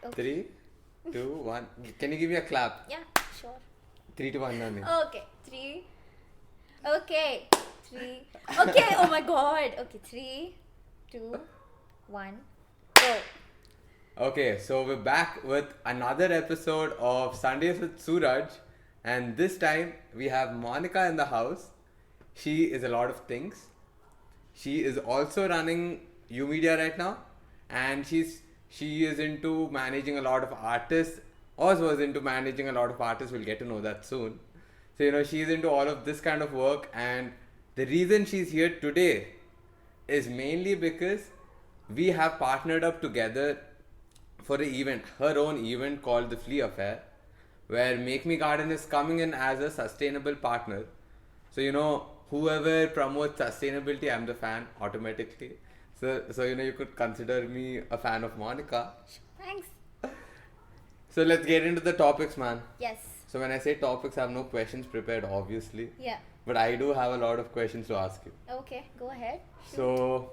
Okay. 3, 2, 1. Can you give me a clap? Yeah, sure. 3 to 1 nani. Okay, 3. Okay, 3. Okay, oh my god. Okay, 3, 2, 1, go. Okay, so we're back with another episode of Sundays with Suraj, and this time we have Monica in the house. She is a lot of things. She is also running U Media right now, and she is into managing a lot of artists. Oz was into managing a lot of artists. We'll get to know that soon. So she's into all of this kind of work, and the reason she's here today is mainly because we have partnered up together for an event, her own event called the Flea Affair, where Make Me Garden is coming in as a sustainable partner. So whoever promotes sustainability, I'm the fan automatically. So you could consider me a fan of Monica. Thanks. So let's get into the topics, man. Yes. So when I say topics, I have no questions prepared, obviously. Yeah. But I do have a lot of questions to ask you. Okay, go ahead. So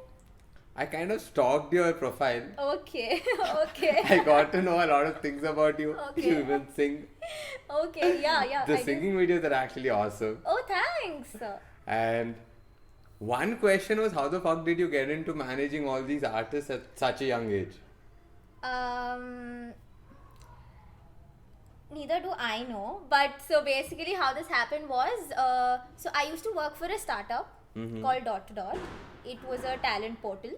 I kind of stalked your profile. Okay, okay. I got to know a lot of things about you. Okay. You even sing. Okay, yeah. The I singing videos are actually awesome. Oh, thanks. And one question was, how the fuck did you get into managing all these artists at such a young age? Neither do I know. But so basically, how this happened was, so I used to work for a startup called Dot to Dot. It was a talent portal.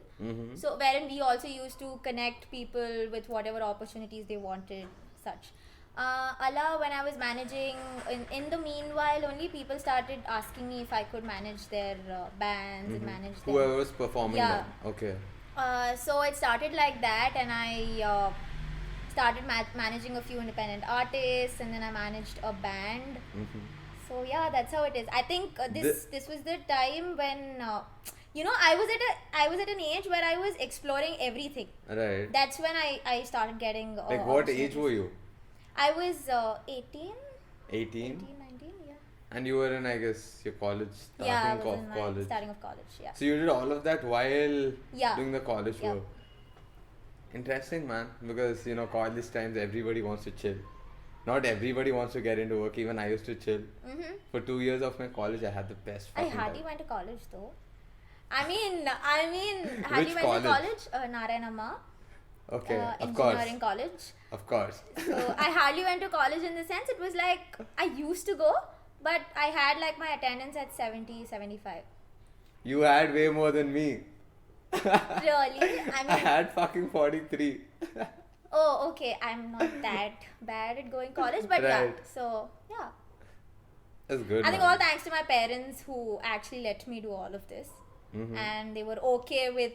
So wherein we also used to connect people with whatever opportunities they wanted, such. When I was managing, in the meanwhile, only people started asking me if I could manage their bands and manage them. Whoever was performing Yeah. them. Okay. So it started like that, and I started managing a few independent artists, and then I managed a band. So yeah, that's how it is. I think this was the time when I was at an age where I was exploring everything. Right. That's when I started getting Like what age were you? I was 18, 18? 19, yeah. And you were in, I guess, your college, Yeah, I starting was of in my college. starting of college, yeah. So you did all of that while Yeah. doing the college Yeah. work. Interesting, man. Because college times everybody wants to chill. Not everybody wants to get into work. Even I used to chill. For 2 years of my college, I had the best I fucking hardly time. went to college though. I mean, hardly Which went to college? college. Narayanamma. Okay, of Engineering course. college. Of course. So I hardly went to college in the sense it was like I used to go, but I had like my attendance at 70, 75. You had way more than me. Really? I I mean, had fucking 43. oh, okay. I'm not that bad at going college, but yeah. Right. So, yeah. That's good. I think man. all thanks to my parents who actually let me do all of this. And they were okay with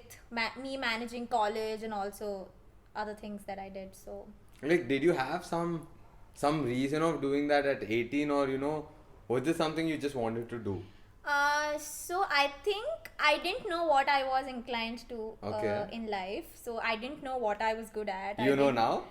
me managing college and also other things that I did. So, Like, did you have some reason of doing that at 18, or was this something you just wanted to do? so I think I didn't know what I was inclined to Okay. in life. So I didn't know what I was good at. You know now?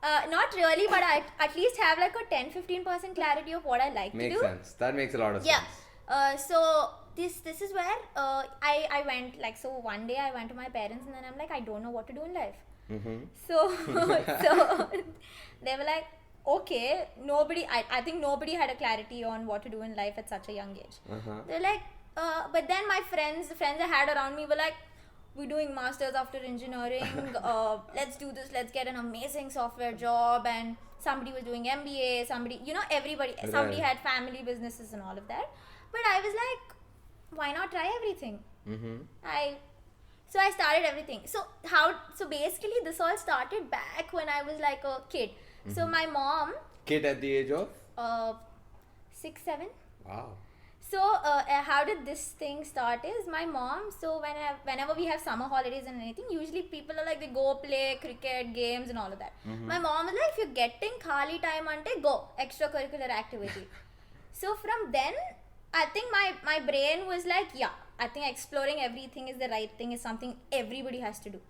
Not really, but I at least have like a 10-15% clarity of what I like to Makes do. sense. That makes a lot of Yeah. sense. So this is where I went, like, so one day I went to my parents and then I'm like, I don't know what to do in life. So so they were like, okay, I think nobody had a clarity on what to do in life at such a young age. They're like, but then my friends I had around me were like, we're doing masters after engineering, let's do this, let's get an amazing software job. And somebody was doing MBA, somebody Right. had family businesses and all of that. But I was like, why not try everything? So I started everything. So basically this all started back when I was like a kid. So my mom, Kid at the age of? 6, 7. Wow. So how did this thing start is my mom, so whenever we have summer holidays and anything, usually people are like, they go play cricket, games and all of that. My mom was like, if you're getting khali time ante, go, extracurricular activity. So from then, I think my brain was like, yeah, I think exploring everything is the right thing, is something everybody has to do.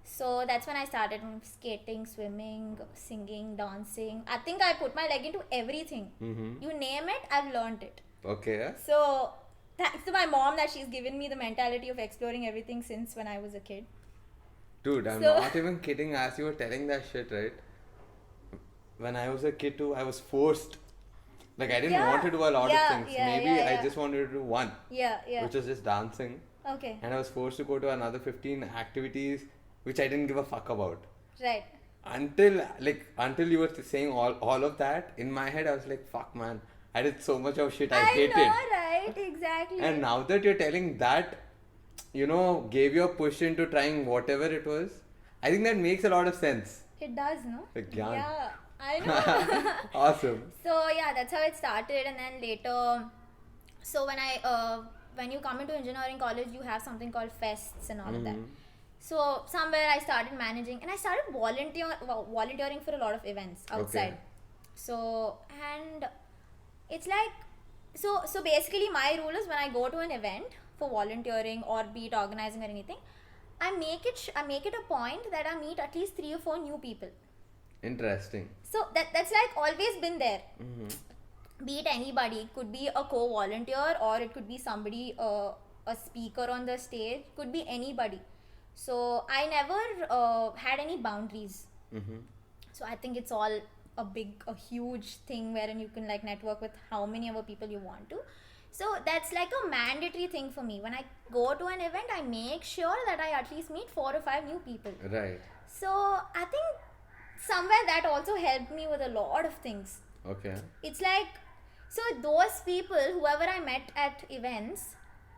So that's when I started skating, swimming, singing, dancing. I think I put my leg into everything. You name it, I've learned it. Okay. So thanks to my mom that she's given me the mentality of exploring everything since when I was a kid. Dude, I'm So- not even kidding. As you were telling that shit, right? When I was a kid too, I was forced. Like I didn't Yeah, want to do a lot yeah, of things. yeah, Maybe yeah, I yeah. just wanted to do one, Yeah. which was just dancing. Okay. And I was forced to go to another 15 activities, which I didn't give a fuck about. Right. Until you were saying all of that, in my head I was like, fuck man, I did so much of shit I hated. know, right? Exactly. And now that you're telling that, gave you a push into trying whatever it was, I think that makes a lot of sense. It does, no? Like, gyan. Yeah, I know. Awesome. So yeah, that's how it started, and then later, so when you come into engineering college, you have something called fests and all of that. So somewhere I started managing, and I started volunteering for a lot of events outside. Okay. So and it's like so basically my rule is when I go to an event for volunteering or be it organizing or anything, I make it a point that I meet at least 3 or 4 new people. Interesting. So that's like always been there. Be it anybody, it could be a co-volunteer or it could be somebody, a speaker on the stage, could be anybody. So I never had any boundaries. So I think it's all a huge thing wherein you can like network with how many other people you want to. So that's like a mandatory thing for me. When I go to an event, I make sure that I at least meet 4 or 5 new people. Right. So I think somewhere that also helped me with a lot of things. Okay. It's like, so those people, whoever I met at events,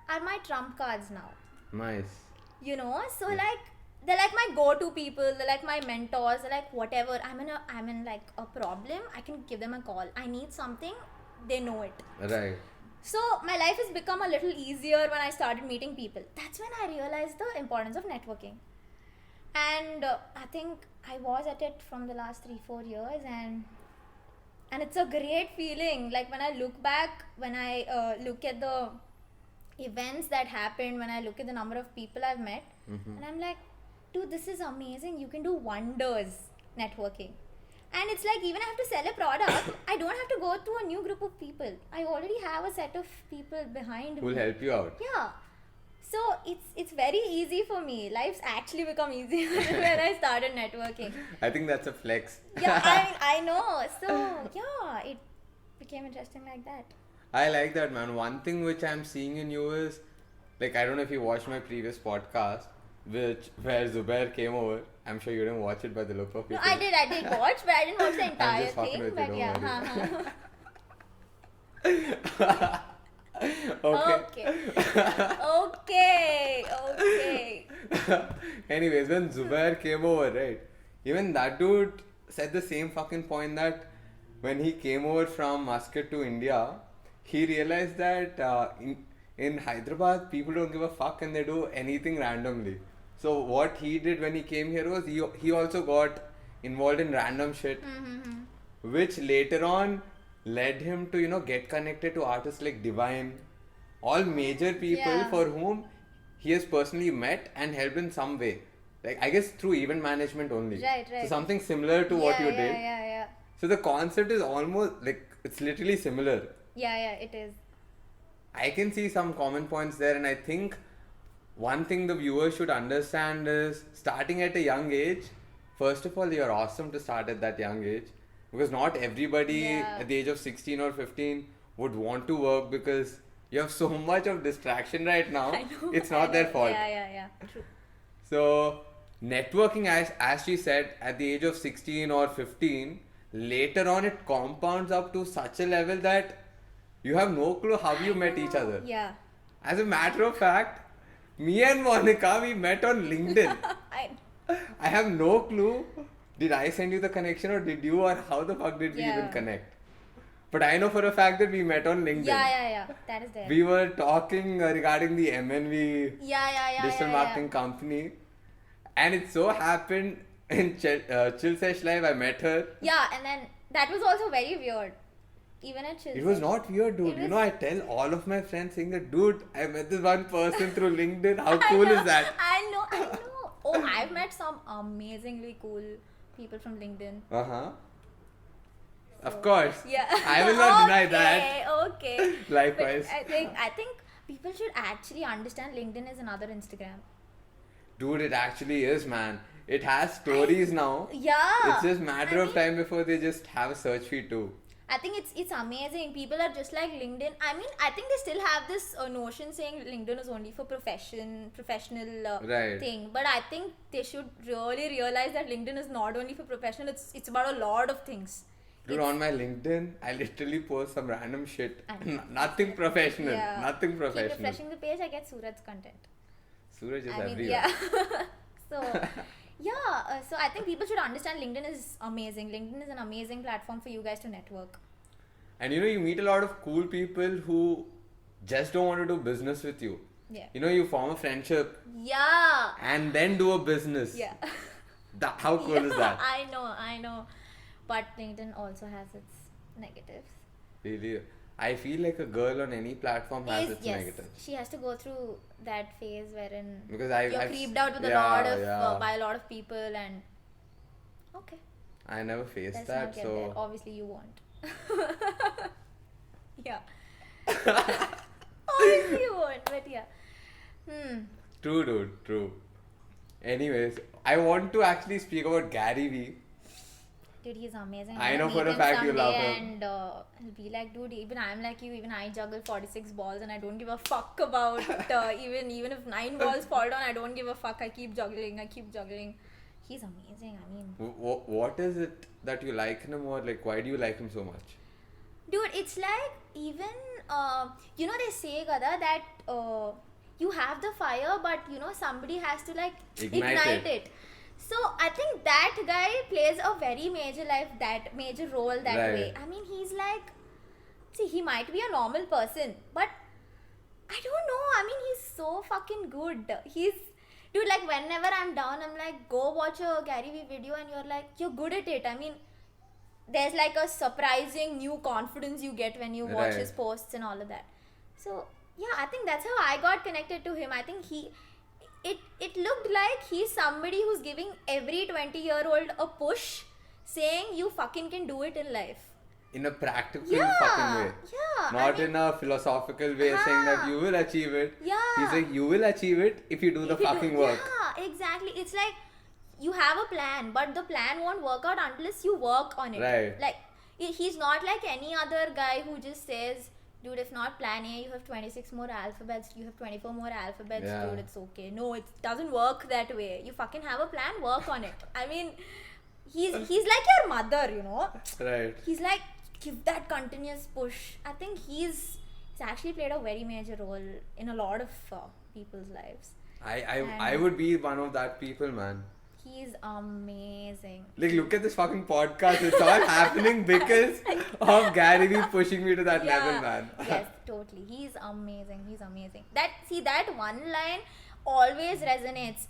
are my trump cards now. Nice. So like, they're like my go-to people, they're like my mentors, they're like whatever, I'm in like a problem, I can give them a call. I need something, they know it. Right. So my life has become a little easier when I started meeting people. That's when I realized the importance of networking. And I think I was at it from the last 3-4 years, and it's a great feeling. Like when I look back, when I look at the events that happened, when I look at the number of people I've met, and I'm like, dude, this is amazing. You can do wonders networking. And it's like, even I have to sell a product, I don't have to go to a new group of people. I already have a set of people behind Who'll me. help you out. Yeah. So it's very easy for me. Life's actually become easier when I started networking. I think that's a flex. Yeah, I know. So yeah, it became interesting like that. I like that, man. One thing which I'm seeing in you is, like, I don't know if you watched my previous podcast, where Zubair came over. I'm sure you didn't watch it by the look of it. No, I did watch, but I didn't watch the entire just fucking thing. with you, But don't yeah, Okay. Okay. Anyways, when Zubair came over, right? Even that dude said the same fucking point that when he came over from Muscat to India, he realized that in Hyderabad, people don't give a fuck and they do anything randomly. So what he did when he came here was he also got involved in random shit, which later on led him to get connected to artists like Divine, all major people Yeah. for whom he has personally met and helped in some way. Like I guess through event management only. Right. So something similar to what you did. Yeah. So the concept is almost like it's literally similar. Yeah, it is. I can see some common points there, and I think one thing the viewers should understand is starting at a young age. First of all, you're awesome to start at that young age, because not everybody Yeah. at the age of 16 or 15 would want to work because you have so much of distraction right now. I know. It's not their fault. Yeah. True. So networking, as she said, at the age of 16 or 15, later on it compounds up to such a level that you have no clue how you met each other. Yeah. As a matter of fact, me and Monica, we met on LinkedIn. I have no clue. Did I send you the connection or did you, or how the fuck did we Yeah. even connect? But I know for a fact that we met on LinkedIn. Yeah. That is there. We were talking regarding the MNV Yeah. digital marketing company, and it so happened in Chill Sesh Live I met her. Yeah, and then that was also very weird. Even at Chill It was Sesh. not weird, dude. It was- I tell all of my friends saying that, dude, I met this one person through LinkedIn. How cool is that? I know. Oh, I've met some amazingly cool people from LinkedIn. Of course. Yeah. I will not deny that. Okay. Likewise. But I think people should actually understand LinkedIn is another Instagram. Dude, it actually is, man. It has stories now. Yeah. It's just matter I of mean, time before they just have a search feed too. I think it's amazing. People are just like LinkedIn. I mean, I think they still have this notion saying LinkedIn is only for professional Right. thing. But I think they should really realize that LinkedIn is not only for professional. It's about a lot of things. Dude, It's- on my LinkedIn, I literally post some random shit. I know. Nothing professional. Yeah. Nothing Keep professional. refreshing the page. I get Suraj's content. Suraj is I mean, everywhere. yeah. So, yeah. So I think people should understand LinkedIn is amazing. LinkedIn is an amazing platform for you guys to network. And you know, you meet a lot of cool people who just don't want to do business with you. Yeah. You know, you form a friendship Yeah. and then do a business. Yeah. How cool is that? I know. But LinkedIn also has its negatives. Really? I feel like a girl on any platform has its negatives. She has to go through that phase wherein Because you're I've creeped out with by a lot of people and okay. I never faced Let's that, not get so there. Obviously you won't. Yeah. Obviously you won't, but yeah. true, dude, true. Anyways, I want to actually speak about Gary Vee. Dude, he's amazing. I I'm know gonna for a meet fact him you love someday him. And he'll be like, dude, even I'm like you. Even I juggle 46 balls, and I don't give a fuck about even if 9 balls fall down. I don't give a fuck. I keep juggling. He's amazing. I mean, What is it that you like him, or like why do you like him so much? dude, it's like even you know they say Gada that you have the fire, but you know somebody has to like Ignite it. So I think that guy plays a very major role that Right. way. I mean, he's like, see, he might be a normal person, but I don't know. I mean, he's so fucking good. Dude, like whenever I'm down, I'm like, go watch a Gary Vee video, and you're like, you're good at it. I mean, there's like a surprising new confidence you get when you watch Right. his posts and all of that. So yeah, I think that's how I got connected to him. I think it looked like he's somebody who's giving every 20-year-old a push, saying you fucking can do it in life. In a practical Yeah, fucking way. yeah. Not in a philosophical way saying that you will achieve it. Yeah. He's like, you will achieve it if you do the If you fucking work. Yeah, exactly. It's like you have a plan, but the plan won't work out unless you work on it. Right. Like he's not like any other guy who just says, dude, if not plan A, you have 26 more alphabets, you have 24 more alphabets, Yeah. dude, it's okay. No, it doesn't work that way. You fucking have a plan, work on it. I mean, he's like your mother, you know. Right. He's like, give that continuous push. I think he's actually played a very major role in a lot of people's lives. I would be one of that people, man. He's amazing. Like, look at this fucking podcast. It's all happening because of Gary Vee pushing me to that level, man. Yes, totally. He's amazing. That one line always resonates.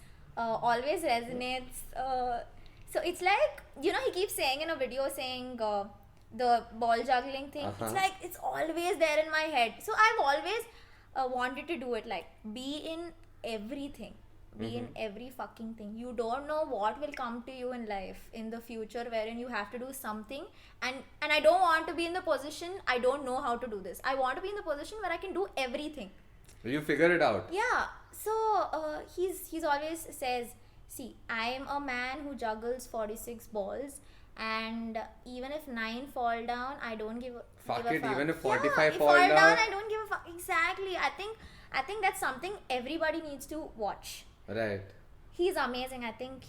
So it's like, you know, he keeps saying in a video saying the ball juggling thing. Uh-huh. It's like it's always there in my head. So I've always wanted to do it. Like be in everything. Be in every fucking thing. You don't know what will come to you in life in the future wherein you have to do something, and I don't want to be in the position I don't know how to do this. I want to be in the position where I can do everything. You figure it out. Yeah. So he's always says, see, I'm a man who juggles 46 balls, and even if 9 fall down, I don't give a Fuck give a it, fuck. even if 45 yeah, fall down, down, I don't give a fuck. Exactly. I think that's something everybody needs to watch. Right. He's amazing. I think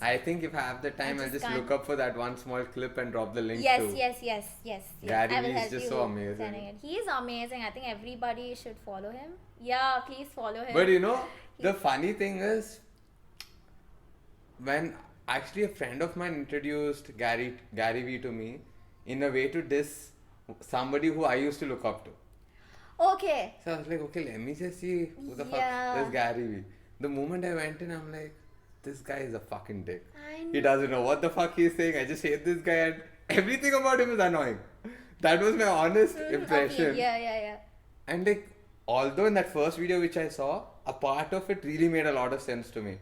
I think if I have the time, I I'll just just look can't- up for that one small clip and drop the link yes, to. yes. Gary I will Vee is help just you so amazing. sending it. He is amazing. I think everybody should follow him. Yeah, please follow him. But you know, the funny thing is, when actually a friend of mine introduced Gary Vee to me in a way to diss somebody who I used to look up to. Okay. So I was like, okay, let me just see who the Yeah. fuck is Gary Vee. The moment I went in, I'm like, this guy is a fucking dick. I He doesn't know what the fuck he's saying. I just hate this guy, and everything about him is annoying. That was my honest impression. Okay. Yeah. And like, although in that first video which I saw, a part of it really made a lot of sense to me.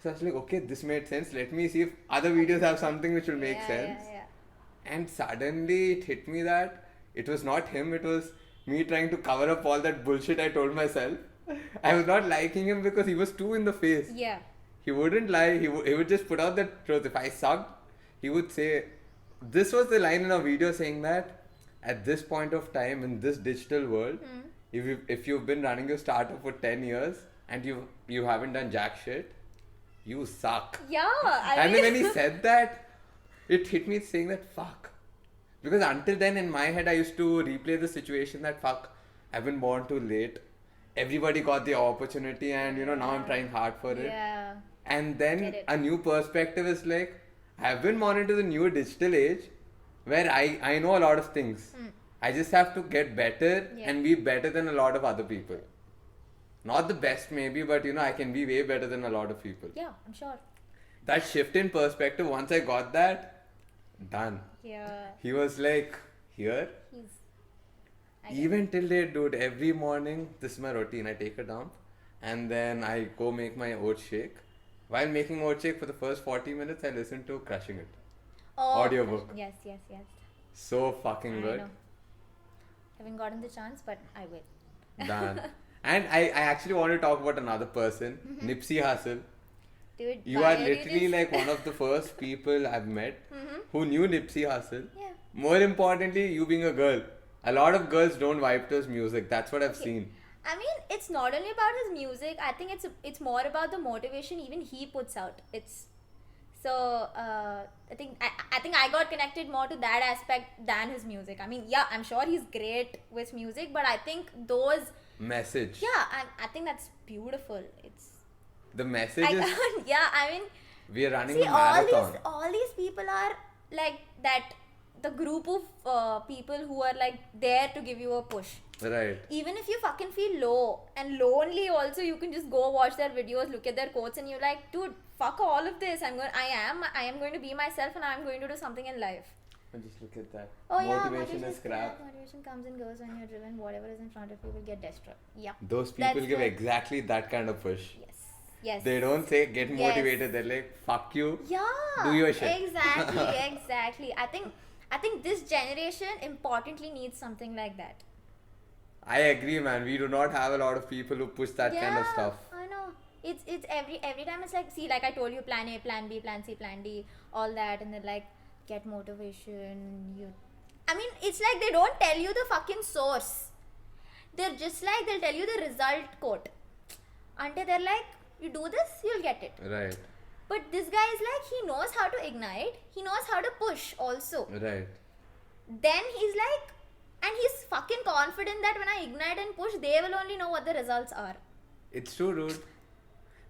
So I was like, okay, this made sense. Let me see if other videos have something which will make sense. Yeah. And suddenly it hit me that it was not him, it was me trying to cover up all that bullshit I told myself. I was not liking him because he was too in the face. Yeah. he wouldn't lie. He would just put out the truth. If I sucked, he would say, this was the line in a video saying that at this point of time in this digital world, if you've been running your startup for 10 years and you haven't done jack shit, you suck. Yeah, And then when he said that, it hit me saying that fuck. Because until then in my head I used to replay the situation that fuck, I've been born too late. Everybody got the opportunity and now I'm trying hard for it. Yeah. And Get then it. a new perspective is like, I've been born into the new digital age where I know a lot of things. I just have to get better Yeah. and be better than a lot of other people. Not the best maybe, but I can be way better than a lot of people. Yeah, I'm sure. That shift in perspective, once I got that, done. Yeah. He was like, here. I get Even till date, dude, every morning, this is my routine. I take a dump and then I go make my oat shake. While making oat shake for the first 40 minutes, I listen to Crushing It. Audiobook. Yes. So fucking I good. know. Haven't gotten the chance, but I will. Done. And I actually want to talk about another person, Nipsey Hussle. Dude, You why are literally just- like one of the first people I've met who knew Nipsey Hussle. Yeah. More importantly, you being a girl. A lot of girls don't vibe to his music. That's what I've seen. I mean, it's not only about his music. I think it's more about the motivation even he puts out. I think I got connected more to that aspect than his music. I mean, yeah, I'm sure he's great with music, but I think those, Message. yeah, I think that's beautiful. It's The message is yeah, I mean, we are running see, a marathon. all these people are like that. The group of people who are like there to give you a push. Right. Even if you fucking feel low and lonely, also you can just go watch their videos, look at their quotes, and you're like, dude, fuck all of this. I am going to be myself, and I'm going to do something in life. And just look at that. Oh Motivation yeah, is crap. Motivation comes and goes when you're driven. Whatever is in front of you will get destroyed. Yeah. Those people That's give the- exactly that kind of push. Yes. They don't say get Yes. motivated. They're like, fuck you. Yeah. Do your shit. Exactly. I think this generation importantly needs something like that. I agree, man. We do not have a lot of people who push that kind of stuff. I know. It's every time it's like, see, like I told you, plan A, plan B, plan C, plan D, all that, and then like get motivation. I mean, it's like they don't tell you the fucking source. They're just like they'll tell you the result quote. Until they're like, you do this, you'll get it. Right. But this guy is like, he knows how to ignite, he knows how to push also. Right. Then he's like, and he's fucking confident that when I ignite and push, they will only know what the results are. It's true, dude.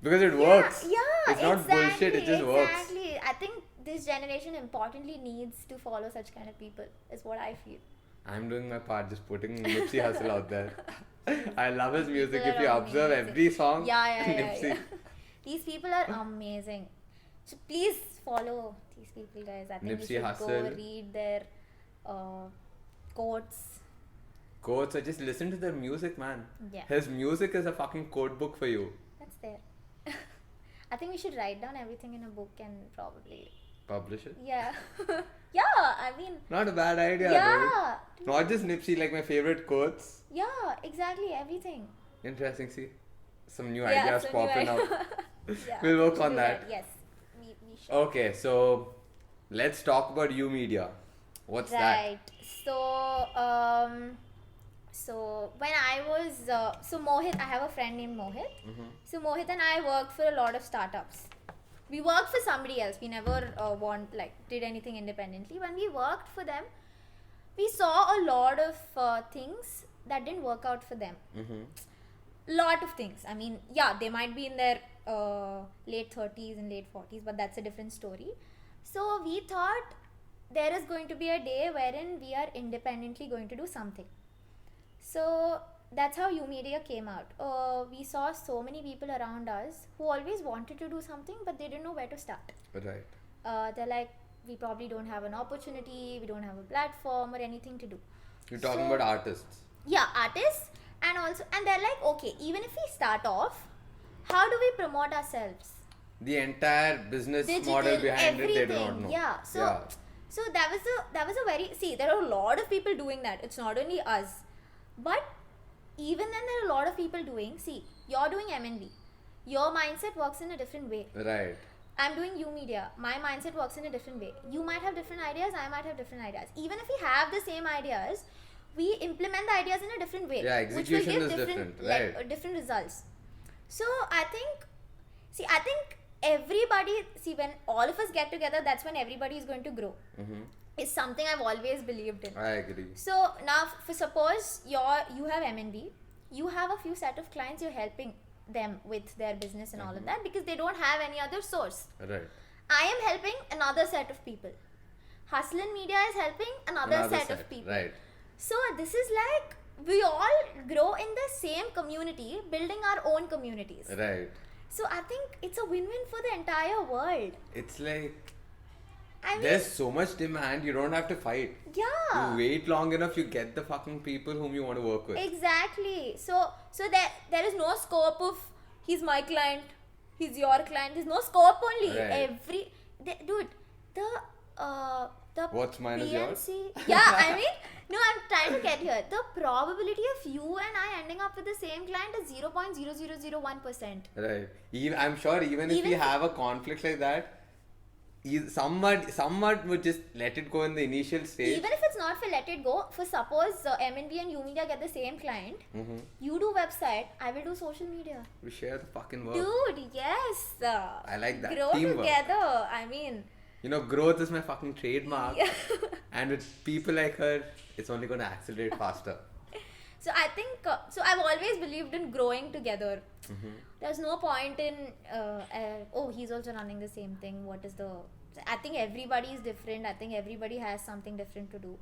Because it works. Yeah, It's not bullshit, it just works. Exactly. I think this generation importantly needs to follow such kind of people, is what I feel. I'm doing my part, just putting Nipsey Hussle out there. I love his music. People If you are observe amazing. every song, Yeah. Nipsey. These people are amazing. So please follow these people, guys. I think Nipsey you should go Hussle. read their quotes. Quotes or just listen to their music, man. Yeah. His music is a fucking code book for you. That's there. I think we should write down everything in a book and probably. Publish it. Yeah. Yeah, I mean. Not a bad idea, Yeah. dude. Not just Nipsey, like my favorite quotes. Yeah, exactly. Everything. Interesting, see? Some new Yeah, ideas so popping new up. Yeah, We'll work we should on do that. Yes. We should. Okay, so let's talk about U Media. What's that? Right. So when I was Mohit, I have a friend named Mohit. So Mohit and I worked for a lot of startups. We worked for somebody else. We never did anything independently. When we worked for them, we saw a lot of things that didn't work out for them. Lot of things. I mean, yeah, they might be in their late 30s and late 40s, but that's a different story. So we thought there is going to be a day wherein we are independently going to do something. So that's how U Media came out. We saw so many people around us who always wanted to do something, but they didn't know where to start. Right. They're like, we probably don't have an opportunity, we don't have a platform or anything to do. You're talking So- about artists. Yeah, artists, and they're like, okay, even if we start off, how do we promote ourselves? The entire business Digital, model behind it, they do not everything. know. Yeah. So that was a very, see, there are a lot of people doing that. It's not only us, but even then there are a lot of people doing. See, you're doing M&B. your mindset works in a different way. Right. I'm doing U Media. My mindset works in a different way. You might have different ideas. I might have different ideas. Even if we have the same ideas, we implement the ideas in a different way. Yeah, execution is different, right. Different results. So I think everybody, when all of us get together, that's when everybody is going to grow. It's something I've always believed in. I agree. So now, for suppose you have M&B, you have a few set of clients, you're helping them with their business and all of that because they don't have any other source. Right. I am helping another set of people. Hustle and Media is helping another set of people. Right. So this is like we all grow in the same community, building our own communities. Right. So I think it's a win-win for the entire world. It's like I mean, there's so much demand, you don't have to fight. yeah. You wait long enough, you get the fucking people whom you want to work with. Exactly. So there is no scope of he's my client, he's your client. There's no scope only. Right. Dude, the What's mine is yours? PNC. Yeah, I mean, no, I'm trying to get here. The probability of you and I ending up with the same client is 0.0001%. Right. I'm sure even if Even we if- have a conflict like that, someone would just let it go in the initial stage. Even if it's not for let it go, for suppose M&B and U Media get the same client, you do website, I will do social media. We share the fucking work. Dude, yes. I like that. Grow Teamwork. together. I mean, You know, growth is my fucking trademark. yeah. And with people like her, it's only going to accelerate faster. So I think, so I've always believed in growing together. There's no point in, oh, he's also running the same thing. What is the... I think everybody is different. I think everybody has something different to do.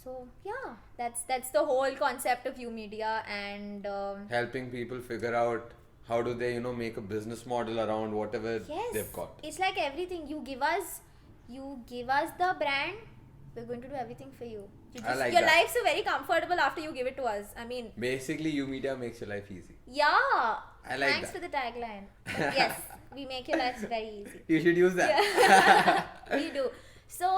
So yeah, that's the whole concept of U Media and Helping people figure out how do they, make a business model around whatever yes, they've got. it's like everything. You give us the brand. We're going to do everything for you. I like your that. life's very comfortable after you give it to us. I mean, Basically, U Media makes your life easy. yeah. I like Thanks that. for the tagline. But yes, we make your lives very easy. You should use that. Yeah. We do. So,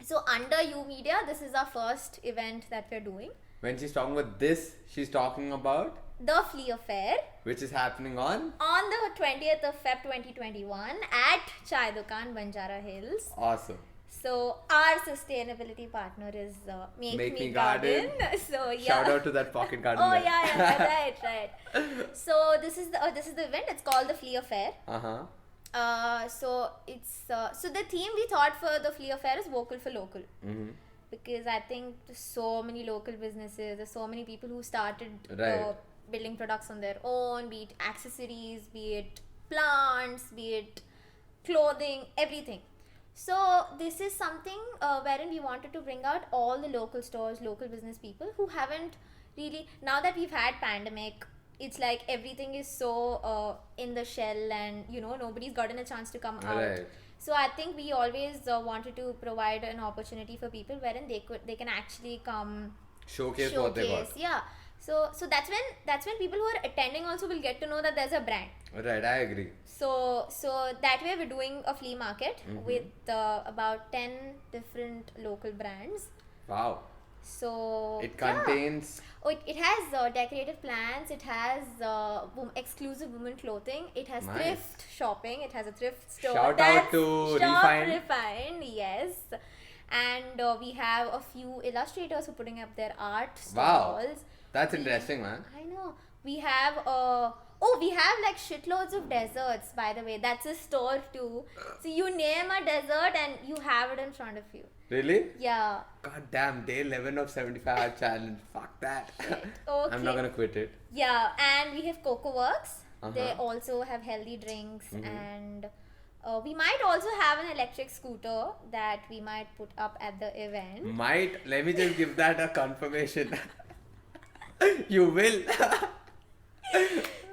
so under U Media, this is our first event that we're doing. When she's talking about this, she's talking about The Flea Affair which is happening on on the 20th of Feb 2021 at Chai Dukaan, Banjara Hills. Awesome. So our sustainability partner is Make Me Garden. So yeah. Shout out to that pocket garden. Oh there. yeah, right. So this is the event. It's called the Flea Affair. So it's so the theme we thought for the Flea Affair is vocal for local. Because I think there's so many local businesses, there's so many people who started Right. building products on their own, be it accessories, be it plants, be it clothing, everything. So this is something wherein we wanted to bring out all the local stores, local business people who haven't really, now that we've had pandemic, it's like everything is so in the shell and nobody's gotten a chance to come out. Right. So I think we always wanted to provide an opportunity for people wherein they can actually come Showcase what they got. Yeah. So that's when people who are attending also will get to know that there's a brand. Right, I agree. So that way we're doing a flea market with about 10 different local brands. Wow. So It yeah. contains Oh, it has decorative plants. It has exclusive women clothing. It has Nice. thrift shopping. It has a thrift store. Shout out That's to Shop Refined. Refined, yes. And we have a few illustrators who are putting up their art Wow. stalls. That's interesting, man. I know. We have we have like shitloads of desserts, by the way. That's a store too. So you name a dessert and you have it in front of you. Really? Yeah. God damn, day 11 of 75 hour challenge. Fuck that. Okay. I'm not gonna quit it. Yeah, and we have Coco Works. They Uh-huh. also have healthy drinks, and we might also have an electric scooter that we might put up at the event. Might, let me just give that a confirmation. You will.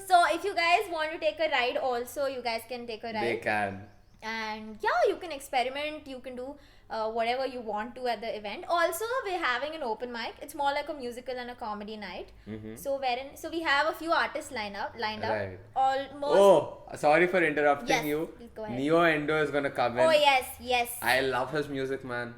So if you guys want to take a ride, also you guys can take a ride. They can. And yeah, you can experiment. You can do whatever you want to at the event. Also, we're having an open mic. It's more like a musical and a comedy night. So we have a few artists lined up. Right. Almost. Oh, sorry for interrupting Yes, you. please go ahead. Neo Endo is gonna come in. Oh yes. I love his music, man.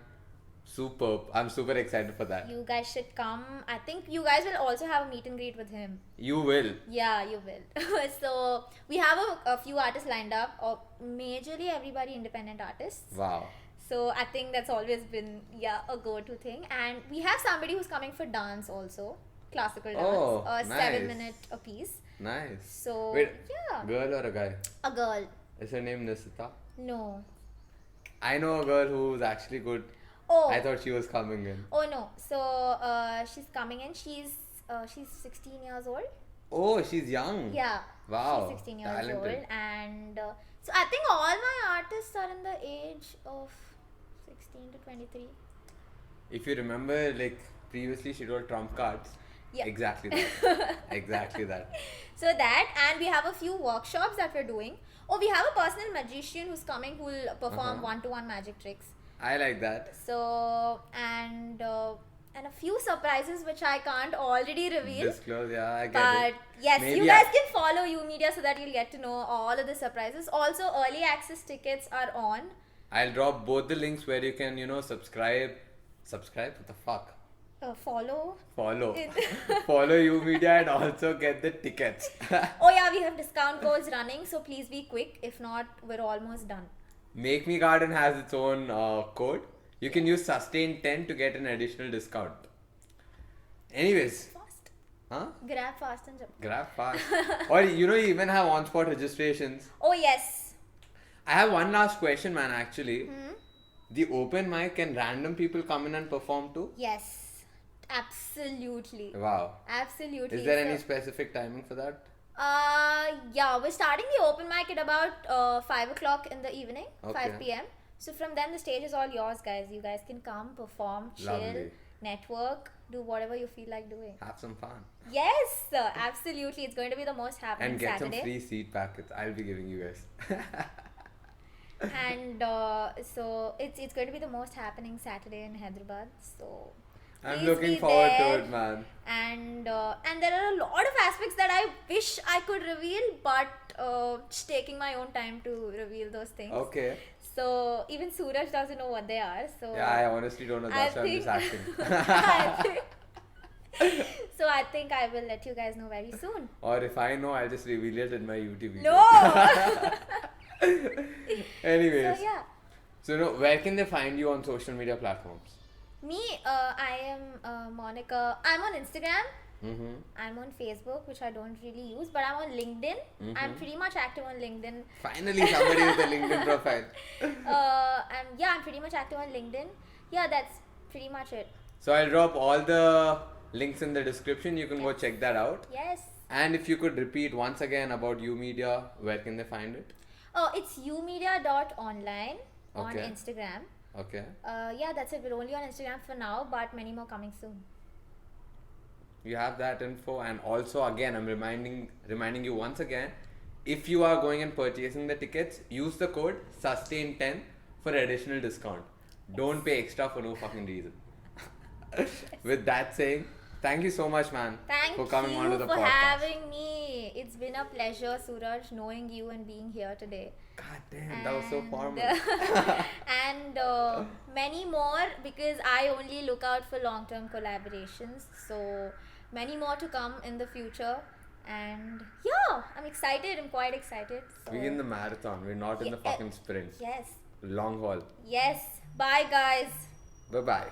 Superb. I'm super excited for that. You guys should come. I think you guys will also have a meet and greet with him. You will. Yeah, you will. So we have a few artists lined up, or majorly everybody independent artists. Wow. So I think that's always been a go-to thing. And we have somebody who's coming for dance also, classical dance, Oh, 7 nice. minute a piece. Nice. So Wait, yeah, girl or a guy? a girl. Is her name Nisita? No. I know a girl who's actually good. Oh. I thought she was coming in. Oh no. So she's coming in. She's 16 years old. Oh, she's young. Yeah. Wow. She's 16 years Talented. old, and so I think all my artists are in the age of 16 to 23. If you remember, like previously she told trump cards. Yeah. Exactly that. Exactly that. So that, and we have a few workshops that we're doing. Oh, we have a personal magician who's coming who will perform one-to-one magic tricks. I like that. So and a few surprises which I can't already reveal. Disclose, yeah, I get But it. yes, Maybe you guys can follow YouMedia so that you'll get to know all of the surprises. Also, early access tickets are on. I'll drop both the links where you can, subscribe. Subscribe? What the fuck? Follow. Follow. Follow YouMedia and also get the tickets. Oh yeah, we have discount codes running, so please be quick. If not, we're almost done. Make Me Garden has its own code. You can use Sustain 10 to get an additional discount. Anyways, Fast. huh? Grab fast and jump. Grab fast. Or you even have on-spot registrations. Oh yes. I have one last question, man. Actually, the open mic, can random people come in and perform too? Yes. Absolutely. Wow. Absolutely. Is there So- any specific timing for that? Yeah, we're starting the open mic at about 5 o'clock in the evening, Okay. 5 p.m. So from then the stage is all yours, guys. You guys can come, perform, chill, Lovely. network, do whatever you feel like doing. Have some fun. Yes, sir, absolutely. It's going to be the most happening And get Saturday. some free seat packets. I'll be giving you guys. And so it's going to be the most happening Saturday in Hyderabad. So I'm please looking be forward there. to it, man. And there are a lot of aspects that I wish I could reveal, but just taking my own time to reveal those things. Okay. So even Suraj doesn't know what they are. So Yeah, I honestly don't know. That's why I'm just acting. I think I will let you guys know very soon. Or if I know, I'll just reveal it in my YouTube video. No. Anyways. So yeah. So, where can they find you on social media platforms? Me, I am Monica. I'm on Instagram. Mm-hmm. I'm on Facebook, which I don't really use, but I'm on LinkedIn. I'm pretty much active on LinkedIn. Finally, somebody with a LinkedIn profile. I'm pretty much active on LinkedIn. Yeah, that's pretty much it. So, I'll drop all the links in the description. You can go check that out. Yes. And if you could repeat once again about YouMedia, where can they find it? Oh, it's youmedia.online on Okay. Instagram. Okay. Yeah, that's it. We're only on Instagram for now, but many more coming soon. You have that info, and also again, I'm reminding you once again, if you are going and purchasing the tickets, use the code SUSTAIN10 for additional discount. Don't pay extra for no fucking reason. With that saying, thank you so much, man, Thank for coming you on to the for podcast. having me. It's been a pleasure, Suraj, knowing you and being here today. God damn, that was so And, formal. and many more, because I only look out for long-term collaborations. So many more to come in the future. And yeah, I'm excited. I'm quite excited. So, We're in the marathon. We're not in the fucking sprint. yes. Long haul. Yes. Bye, guys. Bye bye.